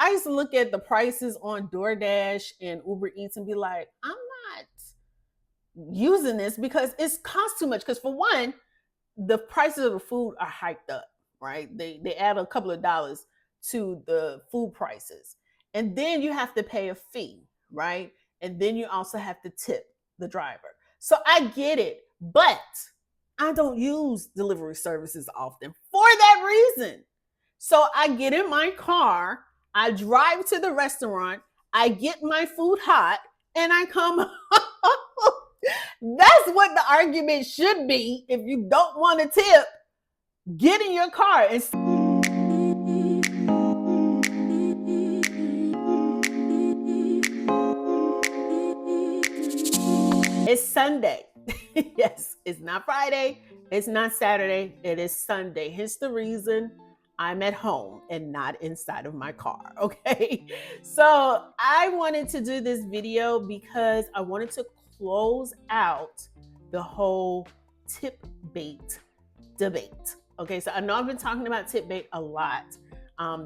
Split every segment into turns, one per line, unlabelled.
I used to look at the prices on DoorDash and Uber Eats and be like, I'm not using this because it's cost too much. Because for one, the prices of the food are hiked up, right? They add a couple of dollars to the food prices. And then you have to pay a fee, right? And then you also have to tip the driver. So I get it, but I don't use delivery services often for that reason. So I get in my car, I drive to the restaurant, I get my food hot, and I come home. That's what the argument should be. If you don't want to tip, get in your car and it's Sunday. Yes, it's not Friday, it's not Saturday, it is Sunday. Hence the reason I'm at home and not inside of my car. Okay. So I wanted to do this video because I wanted to close out the whole tip bait debate. Okay, so I know I've been talking about tip bait a lot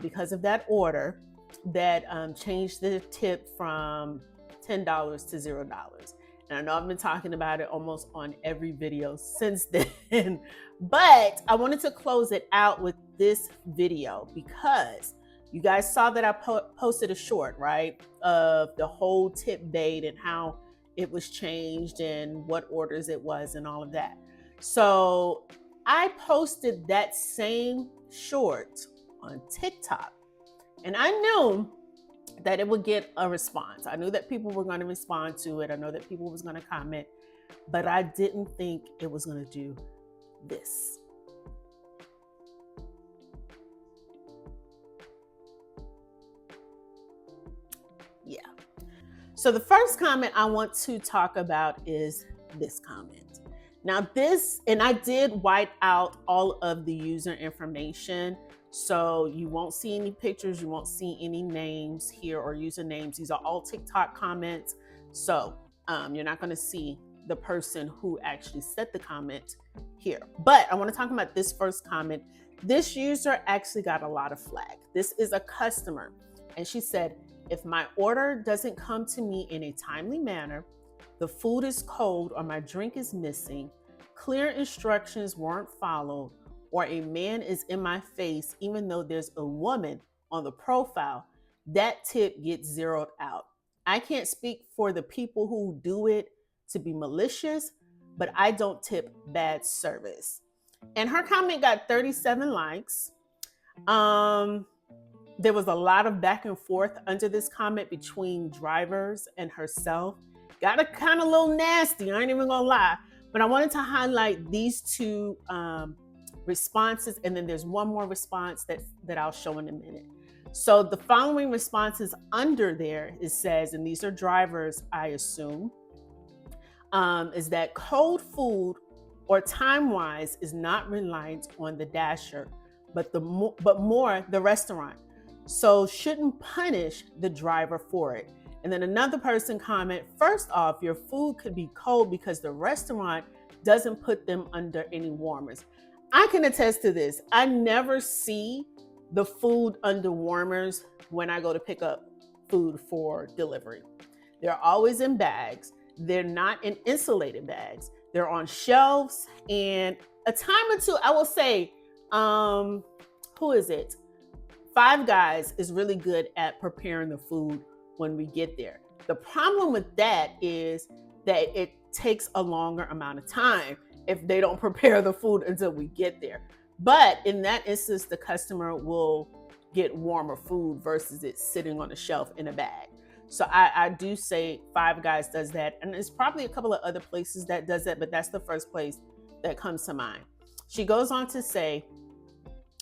because of that order that changed the tip from $10 to $0. And I know I've been talking about it almost on every video since then. But I wanted to close it out with this video because you guys saw that I posted a short, right, of the whole tip bait and how it was changed and what orders it was and all of that. So I posted that same short on TikTok, and I knew that it would get a response. I knew that people were going to respond to it. I know that people was going to comment, but I didn't think it was going to do this. Yeah. So the first comment I want to talk about is this comment. Now this, and I did white out all of the user information. So you won't see any pictures, you won't see any names here or usernames. These are all TikTok comments. So you're not gonna see the person who actually said the comment here. But I wanna talk about this first comment. This user actually got a lot of flack. This is a customer. And she said, if my order doesn't come to me in a timely manner, the food is cold or my drink is missing, clear instructions weren't followed, or a man is in my face, even though there's a woman on the profile, that tip gets zeroed out. I can't speak for the people who do it to be malicious, but I don't tip bad service. And her comment got 37 likes. There was a lot of back and forth under this comment between drivers and herself. Got a kind of little nasty, I ain't even gonna lie. But I wanted to highlight these two responses, and then there's one more response that I'll show in a minute. So the following responses under there, it says, and these are drivers, I assume, is that cold food or time-wise is not reliant on the dasher, but more the restaurant. So shouldn't punish the driver for it. And then another person comment, first off, your food could be cold because the restaurant doesn't put them under any warmers. I can attest to this. I never see the food under warmers when I go to pick up food for delivery. They're always in bags. They're not in insulated bags. They're on shelves. And a time or two, I will say, who is it? Five Guys is really good at preparing the food when we get there. The problem with that is that it takes a longer amount of time if they don't prepare the food until we get there. But in that instance, the customer will get warmer food versus it sitting on a shelf in a bag. So I do say Five Guys does that. And there's probably a couple of other places that does that, but that's the first place that comes to mind. She goes on to say,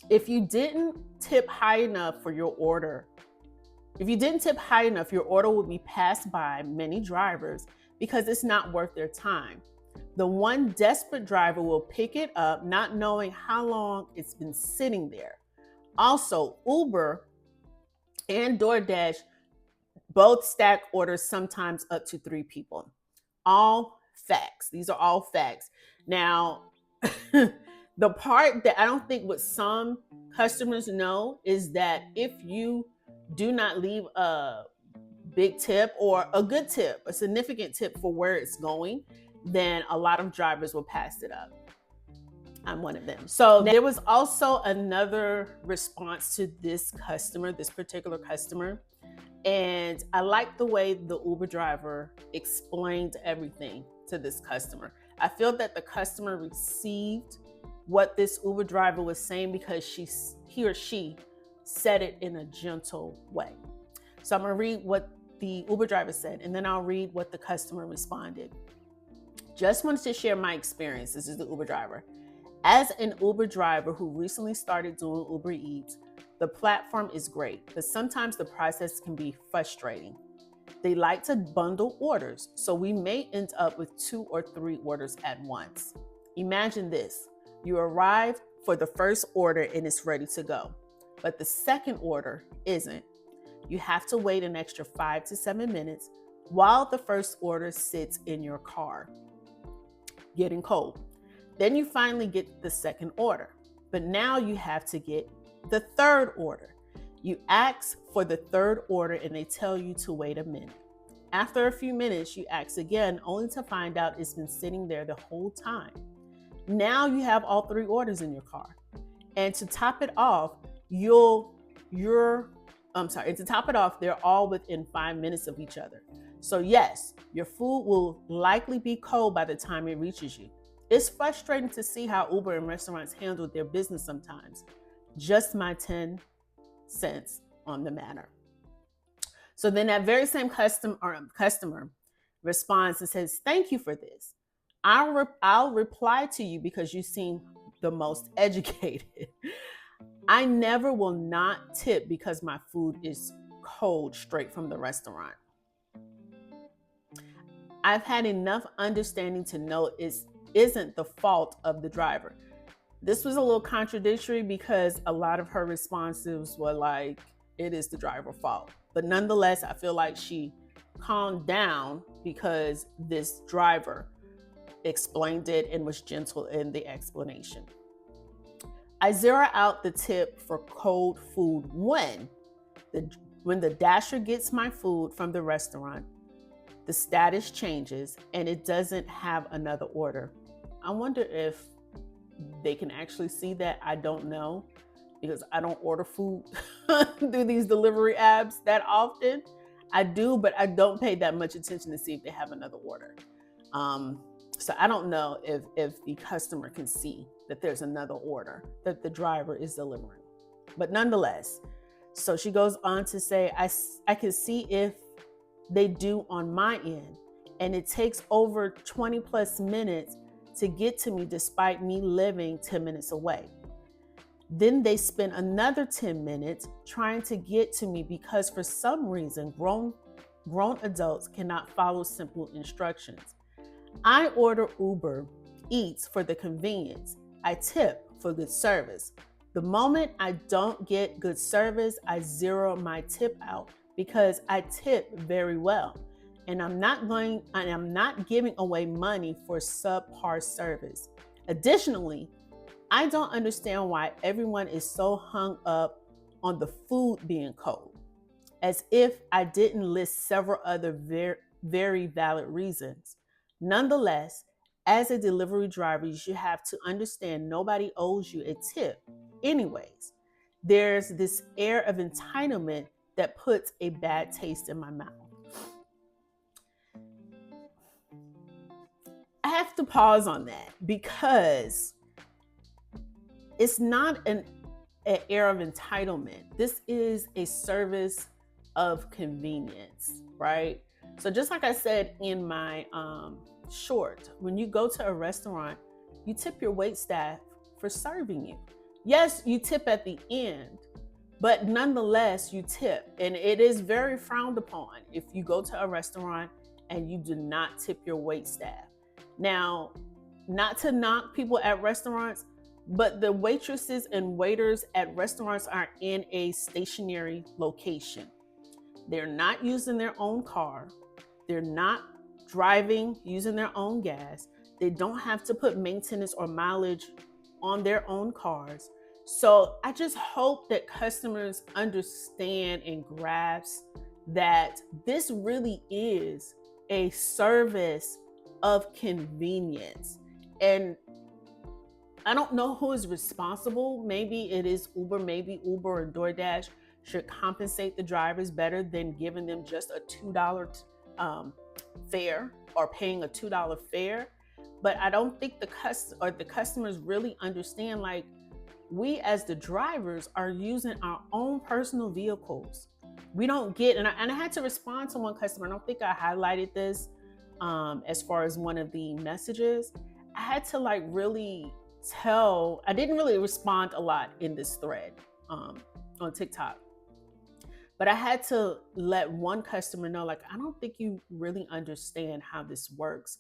if you didn't tip high enough for your order, your order will be passed by many drivers because it's not worth their time. The one desperate driver will pick it up, not knowing how long it's been sitting there. Also, Uber and DoorDash both stack orders, sometimes up to 3 people. All facts. These are all facts. Now, the part that I don't think what some customers know is that if you do not leave a big tip or a good tip, a significant tip for where it's going, then a lot of drivers will pass it up. I'm one of them. So there was also another response to this customer, this particular customer. And I like the way the Uber driver explained everything to this customer. I feel that the customer received what this Uber driver was saying because he or she said it in a gentle way. So I'm going to read what the Uber driver said, and then I'll read what the customer responded. Just wanted to share my experience. This is the Uber driver. As an Uber driver who recently started doing Uber Eats, the platform is great, but sometimes the process can be frustrating. They like to bundle orders, so we may end up with 2 or 3 orders at once. Imagine this. You arrive for the first order and it's ready to go, but the second order isn't. You have to wait an extra 5 to 7 minutes while the first order sits in your car, getting cold. Then you finally get the second order, but now you have to get the third order. You ask for the third order and they tell you to wait a minute. After a few minutes, you ask again, only to find out it's been sitting there the whole time. Now you have all 3 orders in your car. And to top it off, they're all within 5 minutes of each other. So yes, your food will likely be cold by the time it reaches you. It's frustrating to see how Uber and restaurants handle their business sometimes. Just my 10 cents on the matter. So then that very same customer responds and says, thank you for this. I'll reply to you because you seem the most educated. I never will not tip because my food is cold straight from the restaurant. I've had enough understanding to know it isn't the fault of the driver. This was a little contradictory because a lot of her responses were like, it is the driver's fault. But nonetheless, I feel like she calmed down because this driver explained it and was gentle in the explanation. I zero out the tip for cold food when the dasher gets my food from the restaurant, the status changes and it doesn't have another order. I wonder if they can actually see that. I don't know, because I don't order food through these delivery apps that often. I do, but I don't pay that much attention to see if they have another order. So I don't know if the customer can see that there's another order that the driver is delivering. But nonetheless, so she goes on to say, I can see if they do on my end, and it takes over 20 plus minutes to get to me despite me living 10 minutes away. Then they spend another 10 minutes trying to get to me because for some reason, grown adults cannot follow simple instructions. I order Uber Eats for the convenience. I tip for good service. The moment I don't get good service, I zero my tip out because I tip very well. And I'm not giving away money for subpar service. Additionally, I don't understand why everyone is so hung up on the food being cold, as if I didn't list several other very valid reasons. Nonetheless, as a delivery driver, you should have to understand nobody owes you a tip. Anyways, there's this air of entitlement that puts a bad taste in my mouth. I have to pause on that because it's not an air of entitlement. This is a service of convenience, right? So just like I said in my short, when you go to a restaurant, you tip your waitstaff for serving you. Yes, you tip at the end, but nonetheless, you tip. And it is very frowned upon if you go to a restaurant and you do not tip your waitstaff. Now, not to knock people at restaurants, but the waitresses and waiters at restaurants are in a stationary location. They're not using their own car. They're not driving, using their own gas. They don't have to put maintenance or mileage on their own cars. So I just hope that customers understand and grasp that this really is a service of convenience. And I don't know who is responsible. Maybe it is Uber, maybe Uber or DoorDash should compensate the drivers better than giving them just a $2 fare or paying a $2 fare. But I don't think the customers really understand, like, we as the drivers are using our own personal vehicles. We don't get, and I had to respond to one customer. I don't think I highlighted this as far as one of the messages. I had to like really I didn't really respond a lot in this thread on TikTok. But I had to let one customer know, like, I don't think you really understand how this works.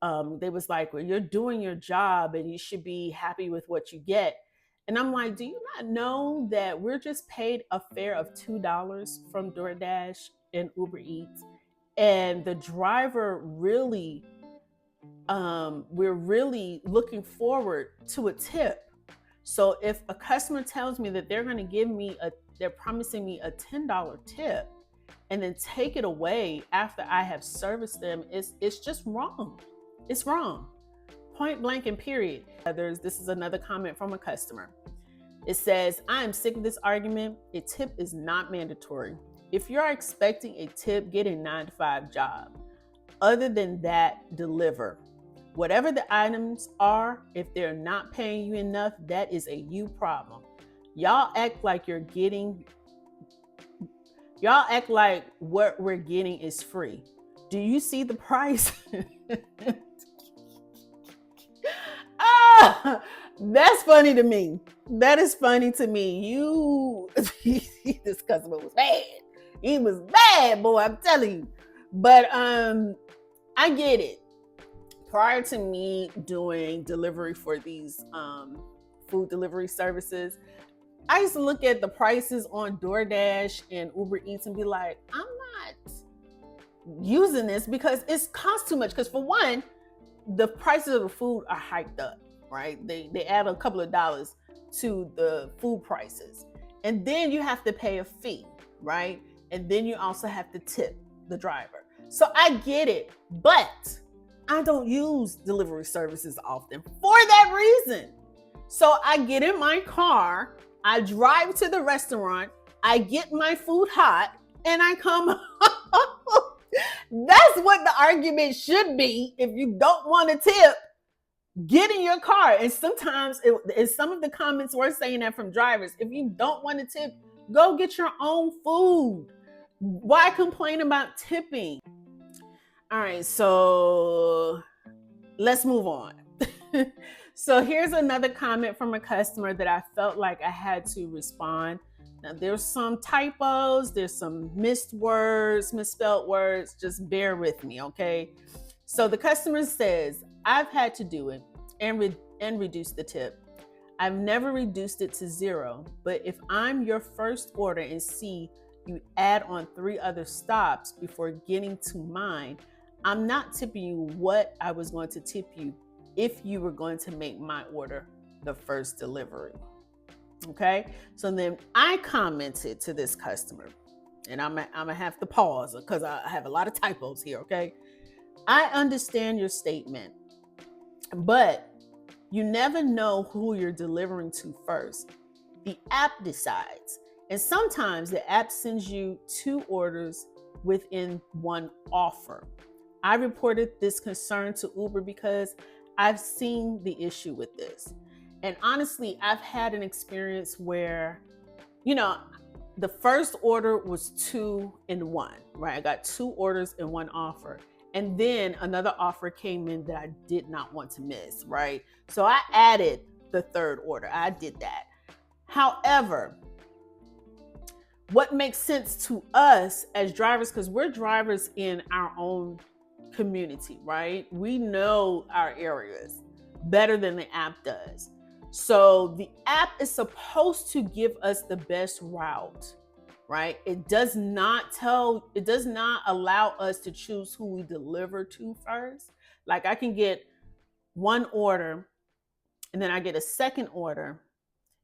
They was like, well, you're doing your job and you should be happy with what you get. And I'm like, do you not know that we're just paid a fare of $2 from DoorDash and Uber Eats? And the driver really, we're really looking forward to a tip. So if a customer tells me that they're going to they're promising me a $10 tip and then take it away after I have serviced them, it's just wrong. It's wrong. Point blank and period. This is another comment from a customer. It says, I am sick of this argument. A tip is not mandatory. If you're expecting a tip, get a 9-to-5 job. Other than that, deliver. Whatever the items are, if they're not paying you enough, that is a you problem. Y'all act like what we're getting is free. Do you see the price? That's funny to me. That is funny to me. This customer was bad. He was bad, boy, I'm telling you. But I get it. Prior to me doing delivery for these food delivery services, I used to look at the prices on DoorDash and Uber Eats and be like, I'm not using this because it costs too much. Because for one, the prices of the food are hiked up, right? They add a couple of dollars to the food prices. And then you have to pay a fee, right? And then you also have to tip the driver. So I get it, but I don't use delivery services often for that reason. So I get in my car, I drive to the restaurant, I get my food hot, and I come home. That's what the argument should be. If you don't want to tip, get in your car. And sometimes, and some of the comments were saying that from drivers, if you don't want to tip, go get your own food. Why complain about tipping? All right, so let's move on. So here's another comment from a customer that I felt like I had to respond. Now, there's some typos, there's some misspelled words. Just bear with me, okay? So the customer says, I've had to do it and reduce the tip. I've never reduced it to 0, but if I'm your first order and see you add on 3 other stops before getting to mine, I'm not tipping you what I was going to tip you if you were going to make my order the first delivery. Okay, so then I commented to this customer, and I'm gonna have to pause because I have a lot of typos here. Okay, I understand your statement, but you never know who you're delivering to first. The app decides, and sometimes the app sends you 2 orders within one offer. I reported this concern to Uber because I've seen the issue with this. And honestly, I've had an experience where, the first order was 2 in 1, right? I got 2 orders in one offer. And then another offer came in that I did not want to miss, right? So I added the 3rd order. I did that. However, what makes sense to us as drivers, because we're drivers in our own community, right? We know our areas better than the app does. So the app is supposed to give us the best route, right? It does not allow us to choose who we deliver to first. Like, I can get one order and then I get a second order,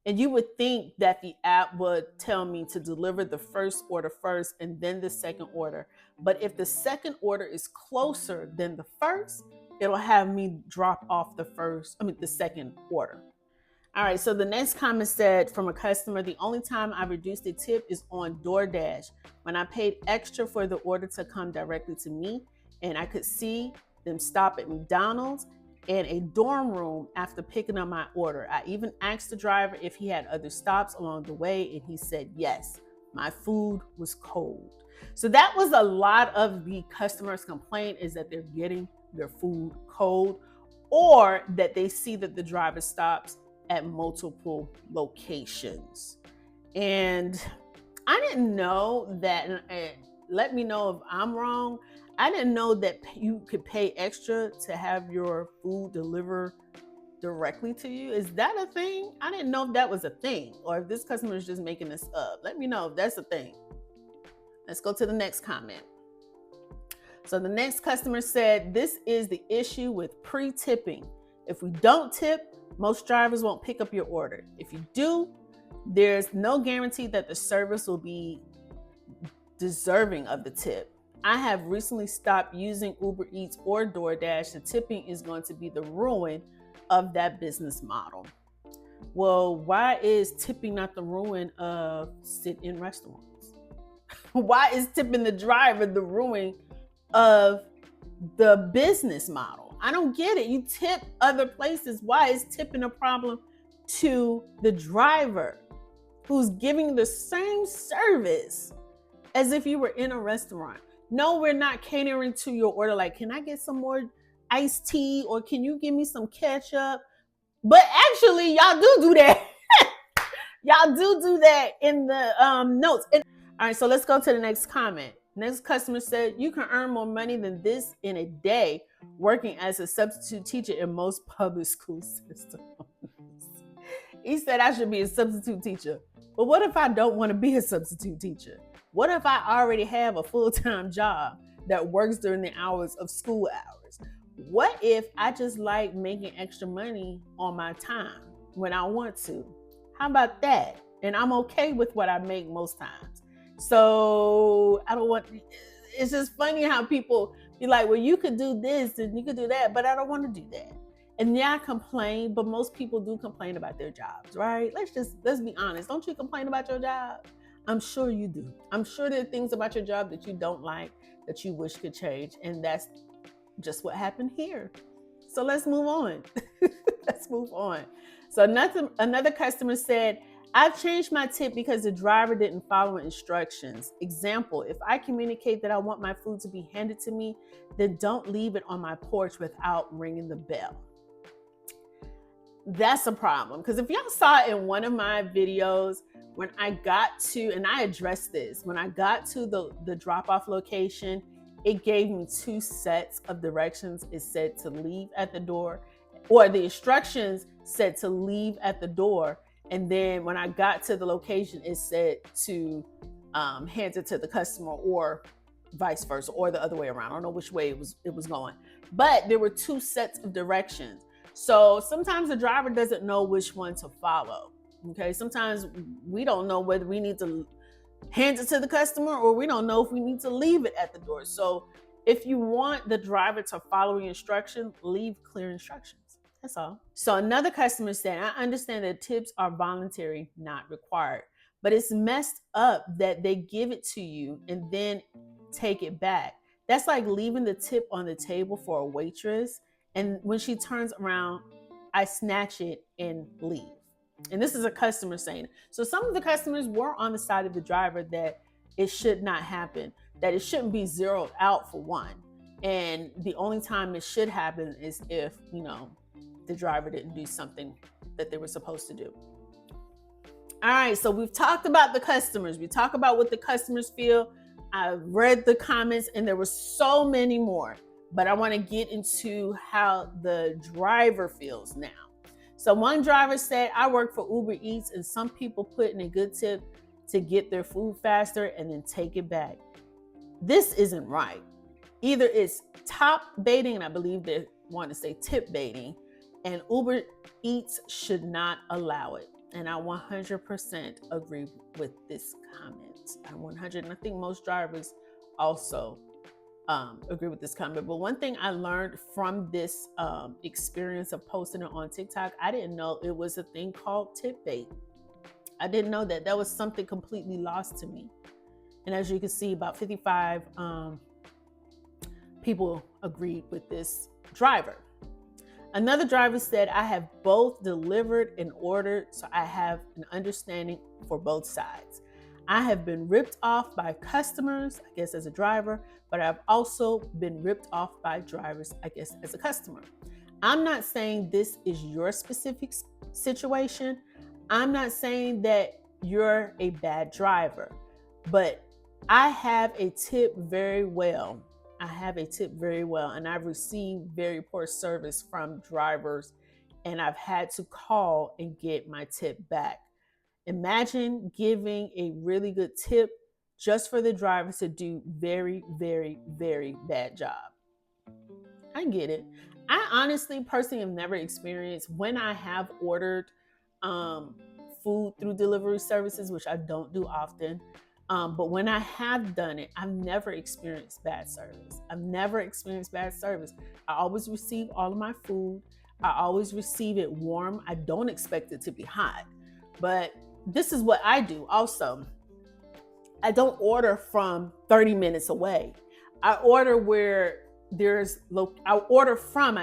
And you would think that the app would tell me to deliver the first order first and then the second order. But if the second order is closer than the first, it'll have me drop off the second order. All right, so the next comment said from a customer, the only time I reduced the tip is on DoorDash when I paid extra for the order to come directly to me, and I could see them stop at McDonald's and a dorm room after picking up my order. I even asked the driver if he had other stops along the way, and he said yes. My food was cold. So that was a lot of the customers' complaint, is that they're getting their food cold, or that they see that the driver stops at multiple locations. And I didn't know that, and let me know if I'm wrong, I didn't know that you could pay extra to have your food delivered directly to you. Is that a thing? I didn't know if that was a thing, or if this customer is just making this up. Let me know if that's a thing. Let's go to the next comment. So the next customer said, this is the issue with pre-tipping. If we don't tip, most drivers won't pick up your order. If you do, there's no guarantee that the service will be deserving of the tip. I have recently stopped using Uber Eats or DoorDash, and tipping is going to be the ruin of that business model. Well, why is tipping not the ruin of sit-in restaurants? Why is tipping the driver the ruin of the business model? I don't get it. You tip other places. Why is tipping a problem to the driver who's giving the same service as if you were in a restaurant? No, we're not catering to your order. Like, can I get some more iced tea, or can you give me some ketchup? But actually, y'all do that. Y'all do that in the notes. All right, so let's go to the next comment. Next customer said, you can earn more money than this in a day working as a substitute teacher in most public school systems. He said I should be a substitute teacher. But what if I don't want to be a substitute teacher? What if I already have a full-time job that works during the hours of school hours? What if I just like making extra money on my time when I want to? How about that? And I'm okay with what I make most times. So it's just funny how people be like, well, you could do this and you could do that, but I don't want to do that. And yeah, I complain, but most people do complain about their jobs, right? Let's be honest. Don't you complain about your job? I'm sure you do. I'm sure there are things about your job that you don't like, that you wish could change. And that's just what happened here. So let's move on. Let's move on. So another customer said, I've changed my tip because the driver didn't follow instructions. Example, if I communicate that I want my food to be handed to me, then don't leave it on my porch without ringing the bell. That's a problem. Because if y'all saw in one of my videos, when I got to, and I addressed this, when I got to the drop-off location, it gave me two sets of directions. It said to leave at the door, or the instructions said to leave at the door. And then when I got to the location, it said to hand it to the customer, or vice versa, or the other way around. I don't know which way it was going. But there were two sets of directions. So sometimes the driver doesn't know which one to follow. Okay, sometimes we don't know whether we need to hand it to the customer, or we don't know if we need to leave it at the door. So if you want the driver to follow your instruction, leave clear instructions. That's all. So another customer said, I understand that tips are voluntary, not required, but it's messed up that they give it to you and then take it back. That's like leaving the tip on the table for a waitress, and when she turns around, I snatch it and leave. And this is a customer saying it. So some of the customers were on the side of the driver that it should not happen, that it shouldn't be zeroed out for one. And the only time it should happen is if, the driver didn't do something that they were supposed to do. All right, so we've talked about the customers. We talk about what the customers feel. I've read the comments, and there were so many more, but I want to get into how the driver feels now. So one driver said, I work for Uber Eats, and some people put in a good tip to get their food faster and then take it back. This isn't right. Either it's top baiting, and I believe they want to say tip baiting, and Uber Eats should not allow it. And I 100% agree with this comment. And I think most drivers also agree with this comment. But one thing I learned from this experience of posting it on TikTok, I didn't know it was a thing called tip bait. I didn't know that. That was something completely lost to me. And as you can see, about 55 people agreed with this driver. Another driver said, I have both delivered and ordered, so I have an understanding for both sides. I have been ripped off by customers, I guess as a driver, but I've also been ripped off by drivers, I guess as a customer. I'm not saying this is your specific situation. I'm not saying that you're a bad driver, but I have a tip very well. And I've received very poor service from drivers, and I've had to call and get my tip back. Imagine giving a really good tip just for the drivers to do very, very, very bad job. I get it. I honestly, personally, have never experienced when I have ordered food through delivery services, which I don't do often. But when I have done it, I've never experienced bad service. I always receive all of my food. I always receive it warm. I don't expect it to be hot. But this is what I do also. I don't order from 30 minutes away. I order from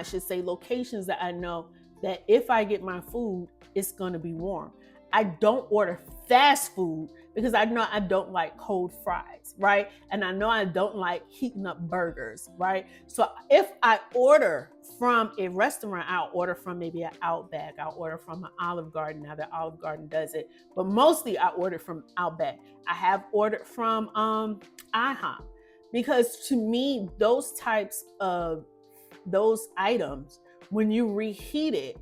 locations that I know that if I get my food, it's going to be warm. I don't order fast food because I know I don't like cold fries, right? And I know I don't like heating up burgers, right? So if I order from a restaurant, I'll order from maybe an Outback. I'll order from an Olive Garden. Now that Olive Garden does it, but mostly I order from Outback. I have ordered from IHOP because to me, those types of those items, when you reheat it,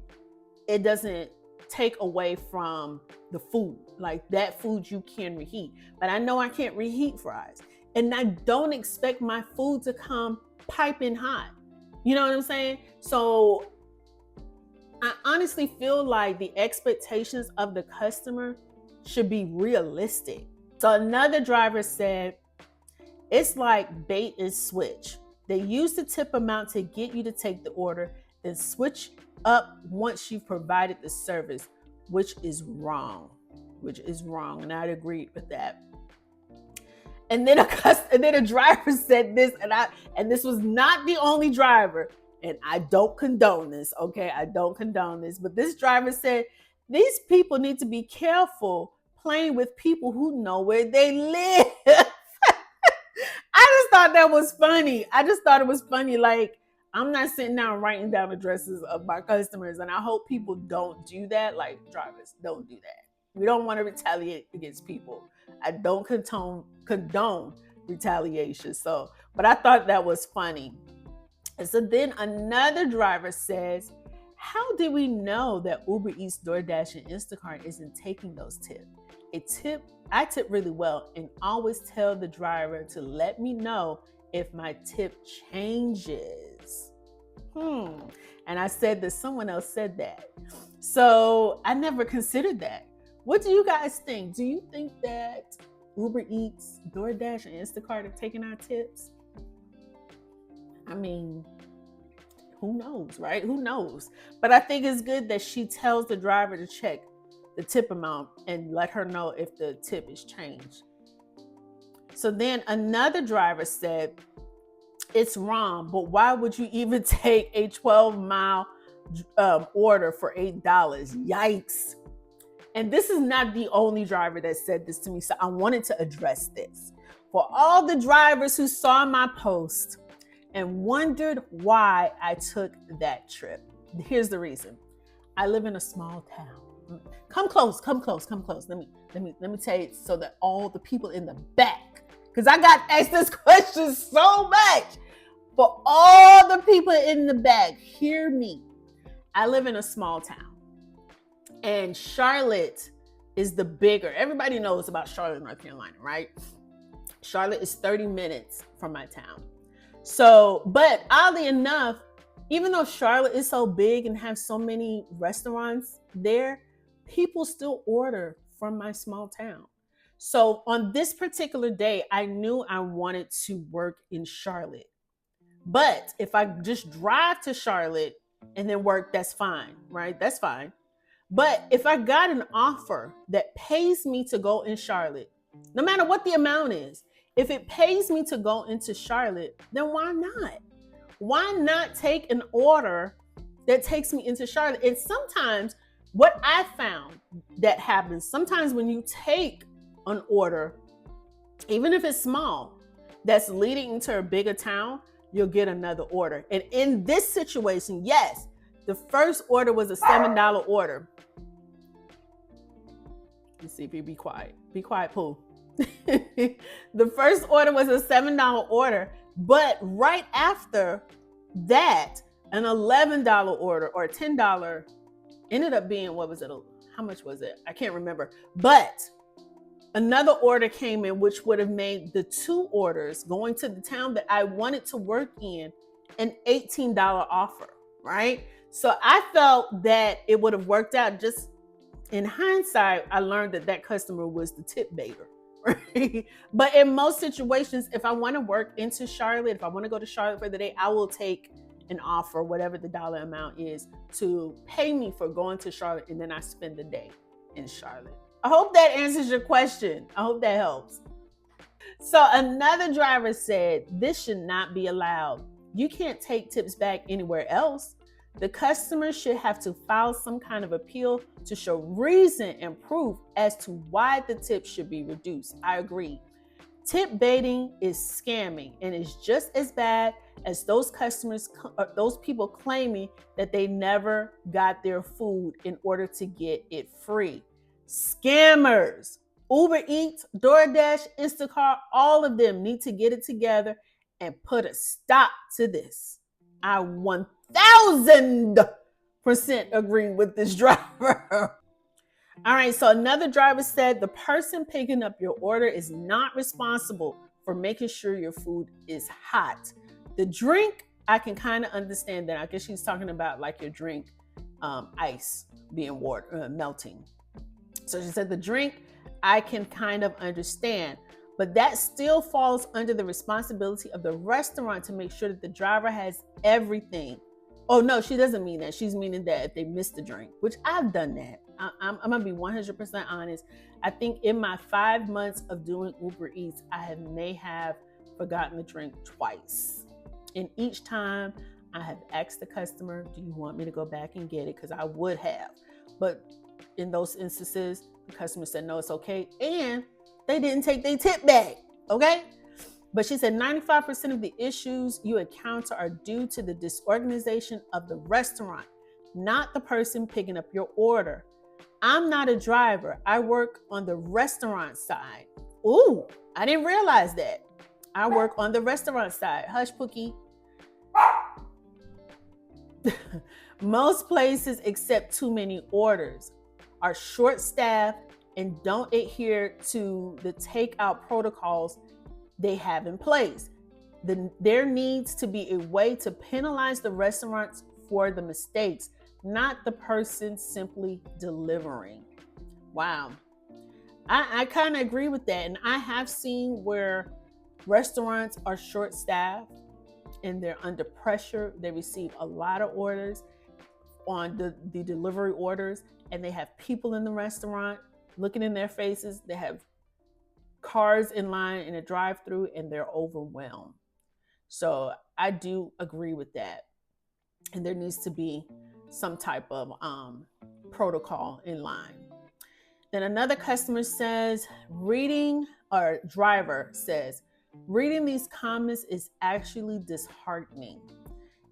it doesn't take away from the food. Like that food you can reheat. But I know I can't reheat fries. And I don't expect my food to come piping hot. You know what I'm saying? So I honestly feel like the expectations of the customer should be realistic. So another driver said, it's like bait and switch. They use the tip amount to get you to take the order, then switch up once you've provided the service, which is wrong. And I'd agree with that. And then a driver said this, and this was not the only driver, and I don't condone this, okay? I don't condone this, but this driver said, these people need to be careful playing with people who know where they live. I just thought that was funny. I just thought it was funny. Like, I'm not sitting down writing down addresses of my customers, and I hope people don't do that. Like, drivers, don't do that. We don't want to retaliate against people. I don't condone retaliation. So, but I thought that was funny. And so then another driver says, how do we know that Uber Eats, DoorDash, and Instacart isn't taking those tips? I tip really well and always tell the driver to let me know if my tip changes. And I said that someone else said that. So I never considered that. What do you guys think? Do you think that Uber Eats, DoorDash, and Instacart have taken our tips? I mean, who knows, right? Who knows? But I think it's good that she tells the driver to check the tip amount and let her know if the tip is changed. So then another driver said, it's wrong, but why would you even take a 12-mile order for $8? Yikes. And this is not the only driver that said this to me, so I wanted to address this. For all the drivers who saw my post and wondered why I took that trip, here's the reason. I live in a small town. Come close. Let me tell you so that all the people in the back, because I got asked this question so much. For all the people in the back, hear me. I live in a small town. And Charlotte is the bigger. Everybody knows about Charlotte, North Carolina, right? Charlotte is 30 minutes from my town. So, but oddly enough, even though Charlotte is so big and has so many restaurants there, people still order from my small town. So on this particular day, I knew I wanted to work in Charlotte. But if I just drive to Charlotte and then work, that's fine, right? That's fine. But if I got an offer that pays me to go in Charlotte, no matter what the amount is, if it pays me to go into Charlotte, then why not? Why not take an order that takes me into Charlotte? And sometimes what I found that happens, sometimes when you take an order, even if it's small, that's leading into a bigger town, you'll get another order. And in this situation, yes, the first order was a $7 order. Let's see if you be quiet. Be quiet, Pooh. The first order was a $7 order, but right after that, an $11 order or a $10 ended up being, what was it? How much was it? I can't remember. But another order came in, which would have made the two orders going to the town that I wanted to work in an $18 offer, right? So I felt that it would have worked out. Just in hindsight, I learned that that customer was the tip baiter, right? But in most situations, if I want to work into Charlotte, if I want to go to Charlotte for the day, I will take an offer, whatever the dollar amount is, to pay me for going to Charlotte, and then I spend the day in Charlotte. I hope that answers your question. I hope that helps. So another driver said, this should not be allowed. You can't take tips back anywhere else. The customer should have to file some kind of appeal to show reason and proof as to why the tip should be reduced. I agree. Tip baiting is scamming and is just as bad as those customers, those people claiming that they never got their food in order to get it free. Scammers. Uber Eats, DoorDash, Instacart, all of them need to get it together and put a stop to this. I 1000% agree with this driver. All right, so another driver said the person picking up your order is not responsible for making sure your food is hot. The drink, I can kind of understand that. I guess she's talking about like your drink, ice being water, melting. So she said the drink, I can kind of understand, but that still falls under the responsibility of the restaurant to make sure that the driver has everything. Oh no, she doesn't mean that. She's meaning that if they miss the drink, which I've done that. I'm gonna be 100% honest. I think in my 5 months of doing Uber Eats, I may have forgotten the drink twice. And each time I have asked the customer, do you want me to go back and get it? Because I would have. But in those instances, the customer said, no, it's okay. And they didn't take their tip back, okay? But she said 95% of the issues you encounter are due to the disorganization of the restaurant, not the person picking up your order. I'm not a driver. I work on the restaurant side. Ooh, I didn't realize that. I work on the restaurant side. Hush, Pookie. Most places accept too many orders, are short-staffed, and don't adhere to the takeout protocols they have in place. There needs to be a way to penalize the restaurants for the mistakes, not the person simply delivering. Wow. I kind of agree with that. And I have seen where restaurants are short-staffed and they're under pressure. They receive a lot of orders on the delivery orders, and they have people in the restaurant looking in their faces. They have cars in line in a drive-through, and they're overwhelmed. So I do agree with that. And there needs to be some type of protocol in line. Then another customer says, driver says, reading these comments is actually disheartening.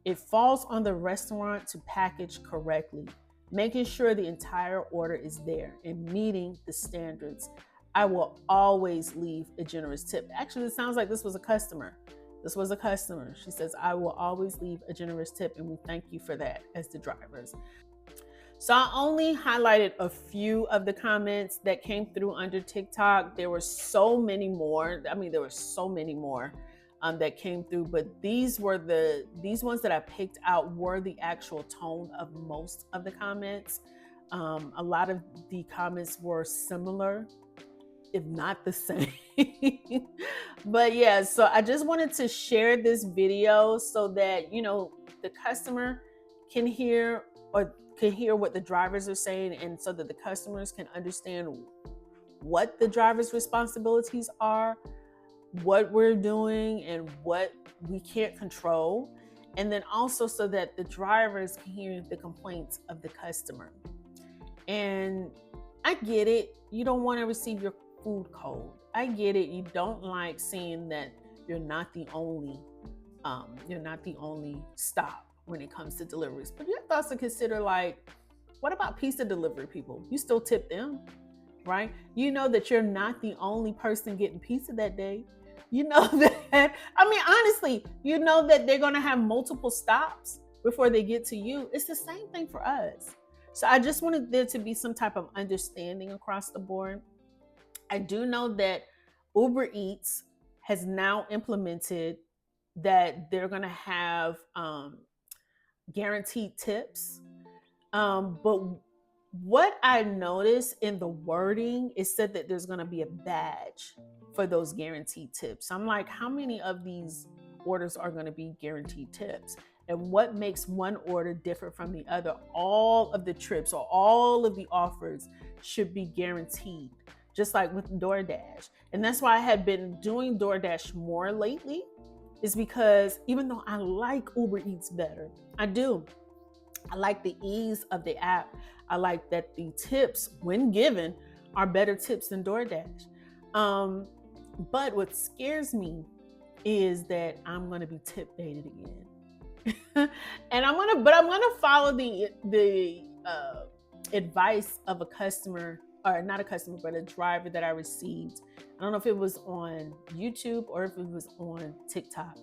It falls on the restaurant to package correctly, making sure the entire order is there and meeting the standards. I will always leave a generous tip. Actually, it sounds like this was a customer. This was a customer. She says, I will always leave a generous tip, and we thank you for that as the drivers. So I only highlighted a few of the comments that came through under TikTok. There were so many more. There were so many more that came through, but these ones that I picked out were the actual tone of most of the comments. A lot of the comments were similar, if not the same. But yeah, so I just wanted to share this video so that, the customer can hear or can hear what the drivers are saying, and so that the customers can understand what the driver's responsibilities are, what we're doing, and what we can't control. And then also so that the drivers can hear the complaints of the customer. And I get it. You don't want to receive your food cold. I get it. You don't like seeing that you're not the only stop when it comes to deliveries. But you have to also consider, like, what about pizza delivery people? You still tip them, right? You know that you're not the only person getting pizza that day. You know that, I mean, honestly, you know that they're going to have multiple stops before they get to you. It's the same thing for us. So I just wanted there to be some type of understanding across the board. I do know that Uber Eats has now implemented that they're going to have guaranteed tips. But what I noticed in the wording, it said that there's going to be a badge for those guaranteed tips. I'm like, how many of these orders are going to be guaranteed tips? And what makes one order different from the other? All of the trips or all of the offers should be guaranteed, just like with DoorDash. And that's why I had been doing DoorDash more lately, is because even though I like Uber Eats better, I do. I like the ease of the app. I like that the tips, when given, are better tips than DoorDash. But what scares me is that I'm going to be tip baited again. And I'm gonna follow the advice of a customer, or not a customer, but a driver that I received. I don't know if it was on YouTube or if it was on TikTok,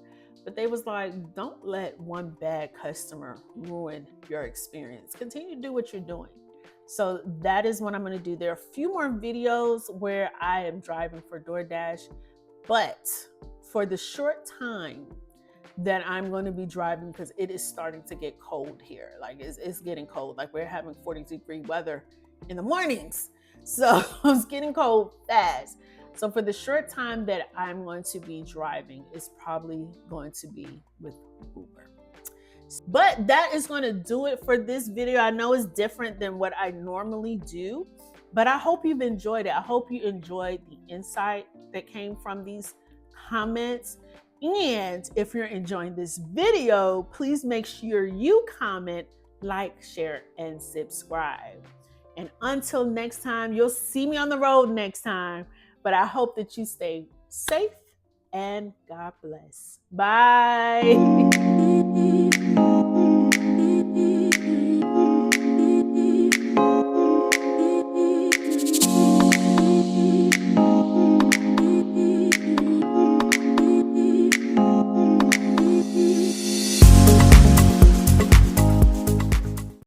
but they was like, don't let one bad customer ruin your experience. Continue to do what you're doing. So that is what I'm going to do. There are a few more videos where I am driving for DoorDash, but for the short time that I'm going to be driving, because it is starting to get cold here. Like it's getting cold. Like we're having 40-degree weather in the mornings. So it's getting cold fast. So for the short time that I'm going to be driving, it's probably going to be with Uber. But that is going to do it for this video. I know it's different than what I normally do, but I hope you've enjoyed it. I hope you enjoyed the insight that came from these comments. And if you're enjoying this video, please make sure you comment, like, share, and subscribe. And until next time, you'll see me on the road next time. But I hope that you stay safe and God bless. Bye.